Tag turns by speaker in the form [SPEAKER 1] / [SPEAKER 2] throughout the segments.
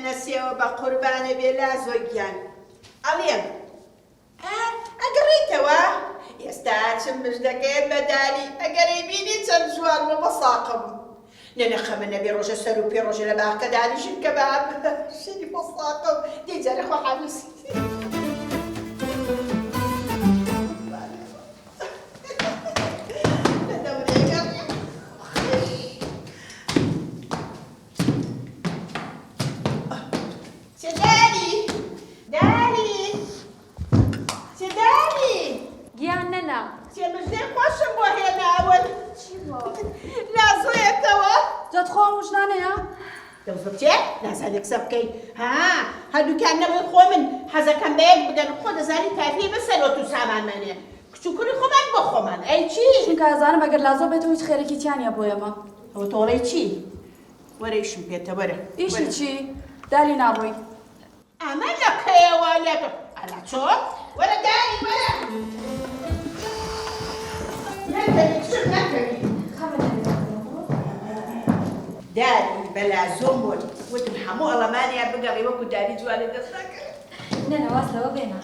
[SPEAKER 1] نەنەسیەوە بە قوربانە بێلا زۆگیان ئەڵێم ئەگەڕێیتەوە ئێستا چم مژدەکەیت بەداری ئەگەرەی بینی چەند جوان بە بەساقم نەنەخەمە نەبێ ڕۆژە سەر و پێ ڕۆژە لە باخکە دانیشم کە باب شەری بەساقم دێجارە خۆ حاویسی نازانێک سە بکەیت هەردووکیان نەوەی خۆ من حەزەکەم بەیەک بدەن خۆ دەزانی تافی بەسەرۆت و سامانمانێ کچووکوری خۆمان بۆ خۆمان ئەی چی؟
[SPEAKER 2] چونکە ئازانم ئەگەر لازۆ بێتەوە هیچ خێرەکی تیانە بۆ ئێمە
[SPEAKER 1] ئەوە تۆڵەی چی؟ وەرە ئیشم پێتە وەرە
[SPEAKER 2] ئیشی چی؟ دالی ناڕۆی
[SPEAKER 1] ئەمە لەکەیەوە لێتە ئەلا چۆن؟ وەرە داری وەرە نەکەوی چم نەکەوی داری بەلا زۆم بۆن وتم هەموو ئەڵەمانیا بگەڕی وەکو داری جوانە دەستەکەت
[SPEAKER 3] نەنەواز لەوە بێنە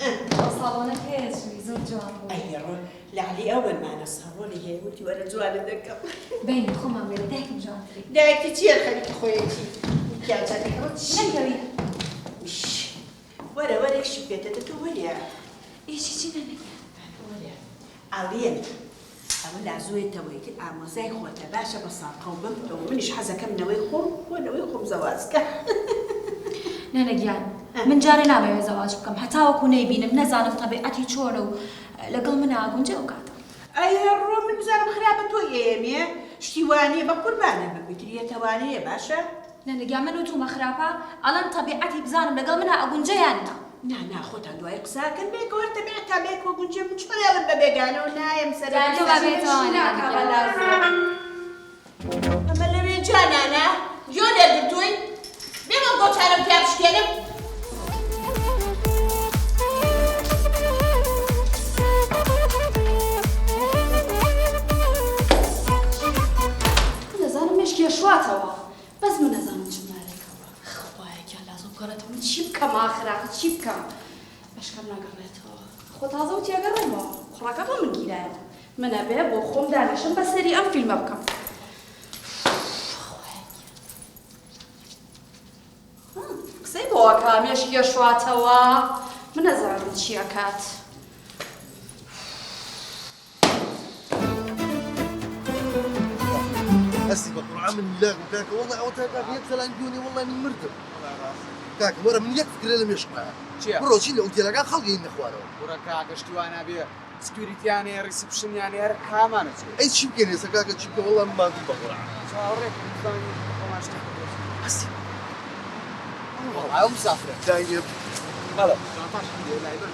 [SPEAKER 3] ساڵۆنە هەیەشوی زۆر جوان بوو
[SPEAKER 1] ئەیڕۆ لالی ئەوەنمانە ساڵۆنی هەیە وتی وەرە جوانە دەکەم
[SPEAKER 3] بینی خۆمان بێنە دایکم جوانتری
[SPEAKER 1] دایکی چیە خەریکی خۆیەتی کیاجانەکەەوە
[SPEAKER 3] نەکەوی
[SPEAKER 1] وەرە وەرەشی پێتە تۆ وەریا
[SPEAKER 3] ئیشی چی نەنەکە
[SPEAKER 1] ئاڵێن ئەمە لازوێتەوەی کرد ئامۆزای خۆتە باشە بە ساقە و بمتەوە منیش حەزەکەم نەوەی خۆم بۆنەوەی خۆم زەوازکە
[SPEAKER 3] نەنەگیان من جارێ نامەوێت زەواج بکەم هەتاوەکو نەیبینم نەزانم تەبیعەتی چۆنە و لەگەڵ من ئاگونجێ ئەو کاتە
[SPEAKER 1] ئەیڕۆ من بزانم خراپە تۆ ئێمێ شتی وانەیە بە قوربانە بگوتریەتەوانەیە باشە
[SPEAKER 3] نەنەگیان من وتومە خراپە ئەڵەن تەبیعەتی بزانم لەگەڵ منە ئەگونجە یاننا
[SPEAKER 1] نا خۆتان دوای قساکەن بێکەوە تەبیعەت تا بێکەوە گونجێ من چۆنێڵم بە بێگانەوە نایم ئەمە لەوێ جانانە جۆ لێگرتووی بێمە بۆ چارەم پیا بشکێنم
[SPEAKER 2] نەزانم مشکێ شواتەوە بەس من نەزانم چم نارێکەوە خوایەکیان لازم کارەتەوە من چی بکەم ئاخراق چی بکەم بەشکەم ناگەڕێتەوە خۆ تازە و تێگەڕێمەوە خوڕەکە بۆ من گیرایە منە بێ بۆ خۆم دانیشم بە سەری ئەم فیلمە بکەم قسەی بۆوە کامێشکێ شواتەوە من نەزانم چیە کات
[SPEAKER 4] هسي بقرعة من الله وكاكا والله أو تاكا يدخل عندوني والله من مرتب كاكا ورا من يكفك لم يشقع برو شي اللي قلت لك خلقي إن إخوانه
[SPEAKER 5] ورا كاكا شتوانا بيه سكيورتياني ريسبشن يعني هر كامانة
[SPEAKER 4] أي شيء بكين يسا كاكا شيء والله ما في بقرعة
[SPEAKER 5] شاوريك مستاني وما اشتغل هسي والله يوم مسافرة
[SPEAKER 4] دايب
[SPEAKER 5] غلط 19 لا يبرد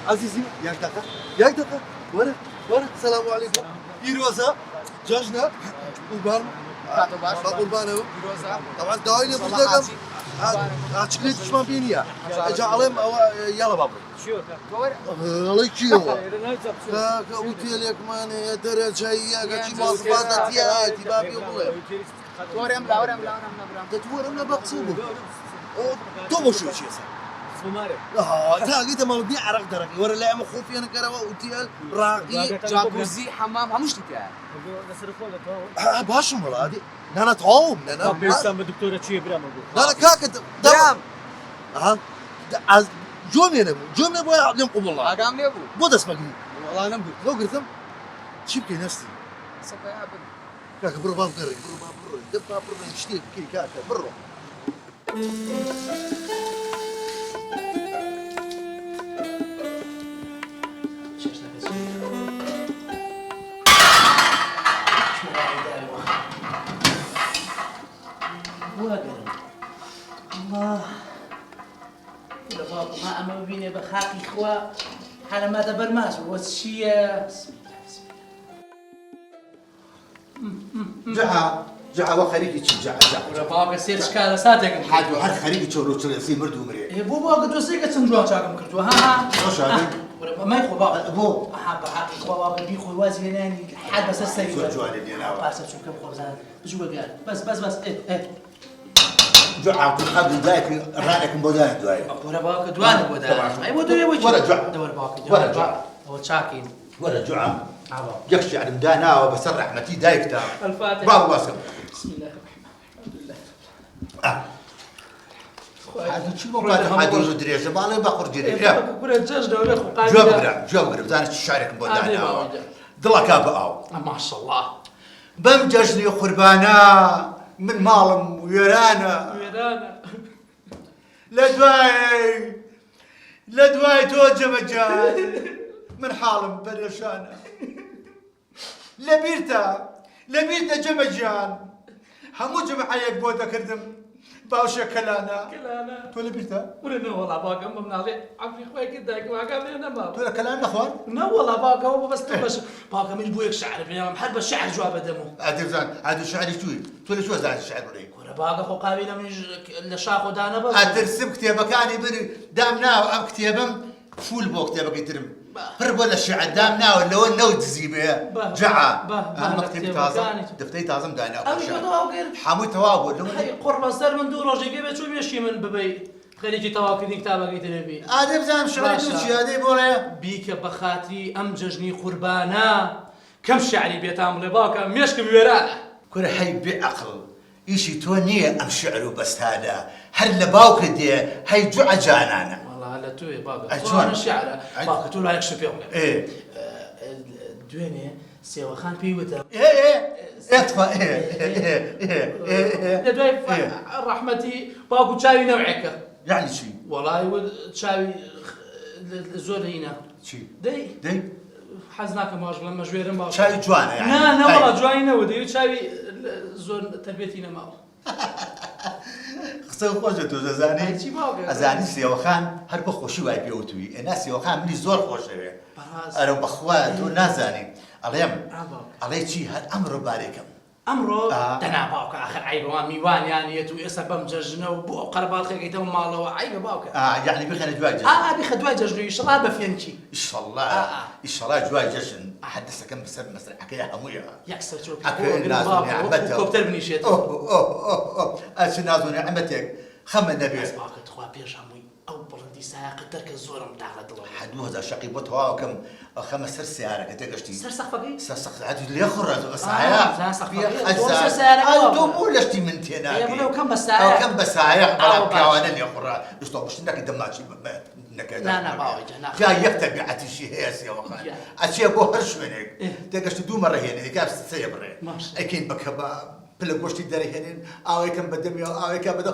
[SPEAKER 4] عزيزي ياك داكا ورا السلام عليكم يروزا جاجنا قربان قربانه طبعا دايني بوزدكم شكلي تشمان بينيا اجا عليهم يلا بابا
[SPEAKER 5] شو كور
[SPEAKER 4] الله يكيو اوتيلك ماني درجه هي كشي مواصفات يا تبابي والله
[SPEAKER 5] تورم لا
[SPEAKER 4] تتورم بقصوبه تو شو شيء
[SPEAKER 5] سمارة
[SPEAKER 4] تلاقيته مالدي عرق درقي ورا لا مخوفي انا كرا اوتيل راقي
[SPEAKER 5] جاكوزي حمام همش تتاع
[SPEAKER 4] باشم والله هذه انا تعوم انا
[SPEAKER 5] بيسام الدكتوره تشي برام
[SPEAKER 4] لا كاك برام ها جومي انا جومي ابو يعلمكم والله
[SPEAKER 5] اقام لي ابو
[SPEAKER 4] بود اسمك
[SPEAKER 5] والله انا ابو
[SPEAKER 4] لو قلتم شبكي نفسي
[SPEAKER 5] سوف يا ابو
[SPEAKER 4] كاك برو باب قري دبا برو نشتي كي كاك برو
[SPEAKER 6] الله لبابا ما أما بيني بخاقي إخوة حالا ما دبر ماس وشيء بسم
[SPEAKER 4] الله جعا وخريجي جعا
[SPEAKER 6] ربابا سير شكال ساتك
[SPEAKER 4] حد خريجي تشورو يصير مردو مريء
[SPEAKER 6] إيه بابا قد وصيك تنجوا شاكم كرتوا ها
[SPEAKER 4] وش هذا
[SPEAKER 6] وربا ما يخو بابا
[SPEAKER 4] ابو
[SPEAKER 6] أحب حقي إخوة بابا بيخو وازي لاني حد بس السيف
[SPEAKER 4] شو جوالي دي انا
[SPEAKER 6] بس شو كم خبزان شو قال بس إيه
[SPEAKER 7] جوعة قبل دايك رانك بودان دواي
[SPEAKER 6] ورا باك دوان بودان اي ودوري وجه
[SPEAKER 7] ورا جوع
[SPEAKER 6] دور باك
[SPEAKER 7] ورا جوع
[SPEAKER 6] هو شاكين
[SPEAKER 7] ورا جوعة
[SPEAKER 6] عبا
[SPEAKER 7] يكشي على مدانا وبسرع متي دايك تا
[SPEAKER 6] الفاتحة
[SPEAKER 7] بابا واسم
[SPEAKER 6] بسم الله الرحمن الرحيم
[SPEAKER 7] هذا شو مقاطع هذا يدري زمان بقر جري
[SPEAKER 6] كره جاج دوري خو قاعد
[SPEAKER 7] جواب قرب زانت الشعرك بودانا دلا كاباو
[SPEAKER 6] ما شاء الله
[SPEAKER 7] بمججني قربانا من مالم ويرانا لدواي توجه مجال من حالم برشانا لبيرتا جمجان همو جمعيك بودا كردم باوشا كلانا تولي بيرتا
[SPEAKER 6] ولا والله باقي أم من علي عمري خوي كداك ما قام لنا ما
[SPEAKER 7] تولي كلانا اخوان
[SPEAKER 6] لا والله باقي هو بس تبش باقي من بويك شعر بيا محل الشعر جواب دمه
[SPEAKER 7] عاد شعري تولي شو زاد الشعر ولي
[SPEAKER 6] ولا باقي خو قابيله من الشاخ ودانا بس
[SPEAKER 7] ادرسم كتابك اني بري دامنا ام كتابم فول بو كتابك يترم هرب ولا الشعر دامنا ولا ونو تزيبه جعا اهم كتاب تازه دفتي تازه دانا حمو تواب ولا
[SPEAKER 6] هي قرب سر من دور روجي جيبه شو بيشي من ببي خليجي تواكدي كتابك يتربي
[SPEAKER 7] ادب زام شعري توشي هذه بولا
[SPEAKER 6] بيك بخاتي ام ججني قربانا كم شعري بيتعمل باكا ميشكم ورانا
[SPEAKER 7] كل حي بعقل إيشي تونية أم شعره بس هذا هل باوك دي هي جوع جانانا
[SPEAKER 6] والله هلا توي باقي أجوان الشعر باقي تقول هيك شو فيهم
[SPEAKER 7] إيه
[SPEAKER 6] دويني سيوا خان بيوتا
[SPEAKER 7] إيه اطفى إيه
[SPEAKER 6] دوي رحمتي باقي تشاوي نوعك
[SPEAKER 7] يعني شي
[SPEAKER 6] والله ود تشاوي زور هنا
[SPEAKER 7] شي
[SPEAKER 6] دي حزناك ماش لما جويرن باقي
[SPEAKER 7] شاي جوانا يعني
[SPEAKER 6] لا والله جوانا ودي تشاوي زور تربيتنا معه
[SPEAKER 7] خصو خوشتو زاني ازاني سيوخان هر بخوشي واي بيوتوي الناس سيوخان مني زور خوشه انا بخوات ونازاني عليهم علي شي هاد امر بالكم
[SPEAKER 6] امره دنا باوك اخر عيب ما ميوان يعني يتو اسبم ججنا وبو قربال خيتهم مالو عيب باوك
[SPEAKER 7] يعني بخنا جواج
[SPEAKER 6] بخ دواي ججنا شرابه فينشي
[SPEAKER 7] ان شاء الله ان شاء الله جواج جشن احدثك كم بسر مسرح حكايه همويه
[SPEAKER 6] يكسر شو
[SPEAKER 7] كوبتر
[SPEAKER 6] بني شيت
[SPEAKER 7] اوه اشنازو نعمتك خم النبي
[SPEAKER 6] باوك تخوا بيرش هموي او بلدي ساق ترك الزور متاع دلو
[SPEAKER 7] حدو هذا شقي بوتوا وكم خمس سياره كتقشتي
[SPEAKER 6] سرسخ فقي
[SPEAKER 7] سرسخ عاد اللي يخرج بس عيا
[SPEAKER 6] سرسخ فقي
[SPEAKER 7] او دومو لشتي من تينا
[SPEAKER 6] يا بلو كم بس او
[SPEAKER 7] كم بس عيا بلا كاوانا اللي يخرج يشطب مش انك دماتشي
[SPEAKER 6] لا باوي
[SPEAKER 7] جا يكتب عتي شي هيس يا وخا اشي ابو هرش منك تقشتي دو مره هنا كاف سيبر اكيد بكبا بلا قشتي داري هنا او كم بدم او كم بدم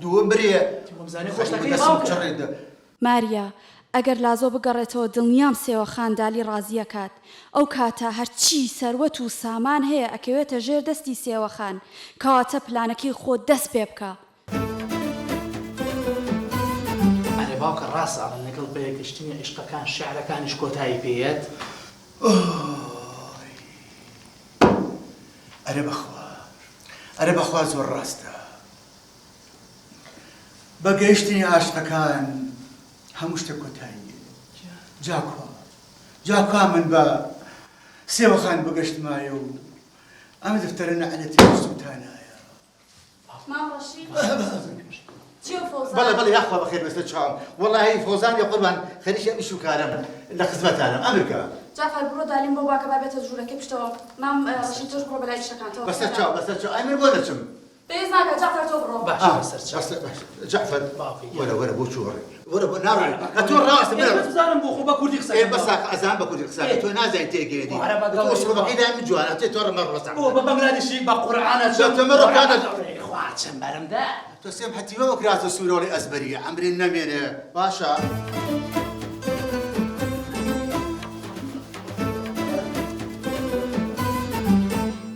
[SPEAKER 7] دو مريه
[SPEAKER 6] مزاني خوش تكي
[SPEAKER 2] ماریا ئەگەر لازۆ بگەڕێتەوە دڵنیام سێوە خاندالی ڕازیەکات ئەو کاتە هەرچی سەروەت و سامان هەیە ئەکەوێتە ژێر دەستی سێوەخان کەواتە پلانەکەی خۆ دەست پێ بکە.
[SPEAKER 6] ئەرێ باوکە ڕاستە لەگەڵ بەیەگەشتنی عیشقەکان شیعرەکانیش کۆتایی پێیەت
[SPEAKER 7] ئەرێ بەخوا زۆر ڕاستە بەگەیشتنی عاشقەکان هەموو شتێک کۆتاییە جاکوا من بە سێوەخان بەگەشتمایە و ئەمە دەفتەرە نەعەلەتی سوتانایە بەڵێ یاخوا بەخێر بەستە چاوم وەڵاهی فۆزان یا قوربان خەریکی ئەمیش و کارم لە خزمەتانم ئەمریکا
[SPEAKER 2] جافەر بڕۆ دالیم بۆ باکە بابێتە ژوورەکەی پشتەوە مام ڕەشید تۆش بڕۆ بەلای شەکانتەوە
[SPEAKER 7] بەستە چاو ئەی من بۆ نەچم
[SPEAKER 2] بێز ناکە جافەر تۆ بڕۆ
[SPEAKER 6] باش
[SPEAKER 7] جعفر وەرە بۆ چۆڕی وەرە بۆ ناڕێ تۆ ڕاستە
[SPEAKER 6] بزانم بۆ خۆ بە کوردی قسە
[SPEAKER 7] بەس ئەزان بە کوردی قسە تۆ نازانی تێگەێنی تۆ شڕبەکەیدا من جوانە تۆ ڕەمە ڕەسە
[SPEAKER 6] بۆ بە بەنگلادێشی بە قورعانە
[SPEAKER 7] تۆمە ڕۆکانە
[SPEAKER 6] خوا چەند بەرەمدا
[SPEAKER 7] تۆ سێم حەتیمە وەکراتە سوورۆڵی ئەزبەریە ئەمرین نەمێنێ باشە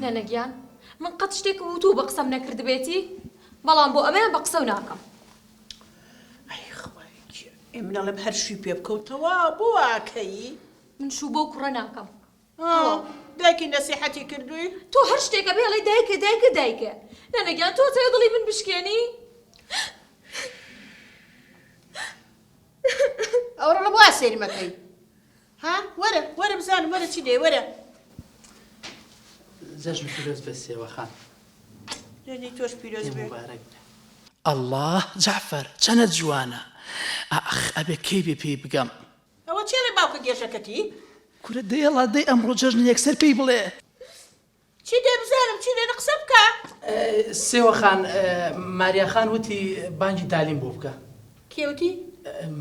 [SPEAKER 3] نەنەگیان من قەت شتێک وتوو بە قسەم نەکرد بێتی بەڵام بۆ ئەمەیان بە قسە و ناکەم
[SPEAKER 1] منەڵم هەر شوی پێ بکەوتەوە بۆ واکەی
[SPEAKER 3] من شوو بۆ کوڕە ناکەم
[SPEAKER 1] دایکی نەسیحەتی کردووی
[SPEAKER 3] تۆ هەر شتێکە بێڵێ دایکە نەنەگیان تۆ تێ دڵی من بشکێنی
[SPEAKER 1] ئەوڕە لە بۆ سێری مەکەی ها وەرە بزانم وەرە چی دێ وەرە
[SPEAKER 6] جەژن پیرۆز بە سێوەخان
[SPEAKER 1] دوێنێ تۆش پیرۆز بێ
[SPEAKER 6] مبارەک الله جعفر چەنە جوانە ئەخ ئەبێ کەی پێی بگەم
[SPEAKER 1] ئەوە چێ لە باوکە گێژەکەتی
[SPEAKER 6] کورە دەیڵا دەی ئەمڕۆ جەژن یەکسەر پێی بڵێ
[SPEAKER 1] چی دێ بزانم چی لێنە قسە بکە
[SPEAKER 6] سێوەخان ماریاخان وتی بانگی تالیم بۆ بکە
[SPEAKER 1] کێوتی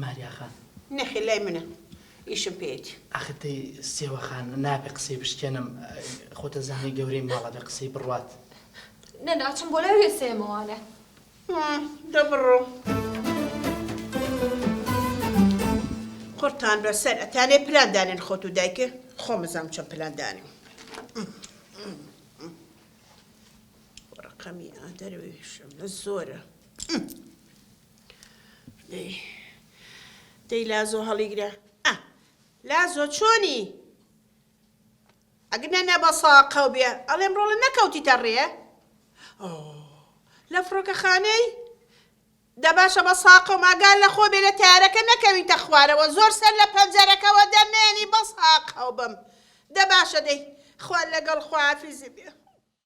[SPEAKER 6] ماریاخان
[SPEAKER 1] نەخێ لای منە ئیشم پێێتی
[SPEAKER 6] ئاخەتەی سێوەخان نابێ قسەی بشکێنم خۆتە زانی گەورەی ماڵە بێ قسەی بڕوات
[SPEAKER 2] نەناچم بۆ لەوێ سێمەوانە
[SPEAKER 1] دەبڕۆ قورتان بەسەر ئەتانێ پلاندانێن خۆت و دایکە خۆمەزام چەند پلاندانیم ڕقەمی ئادەروێشم لە زۆرە دەی لازۆ هەڵیگرە لازۆ چۆنی ئەگەر نەنە بە ساقە بێ ئەڵێم ڕۆڵە نەکەوتیتە ڕێ لە فڕۆکەخانەی دەباشە بە ساقە و ماگال لە خۆ بێ لە تارەکە نەکەویتە خوارەوە زۆر سەر لە پەنجەرەکەەوە دەمێنی بە ساقە و بم دەباشە دەی خوار لەگەڵ خوافیزی بێ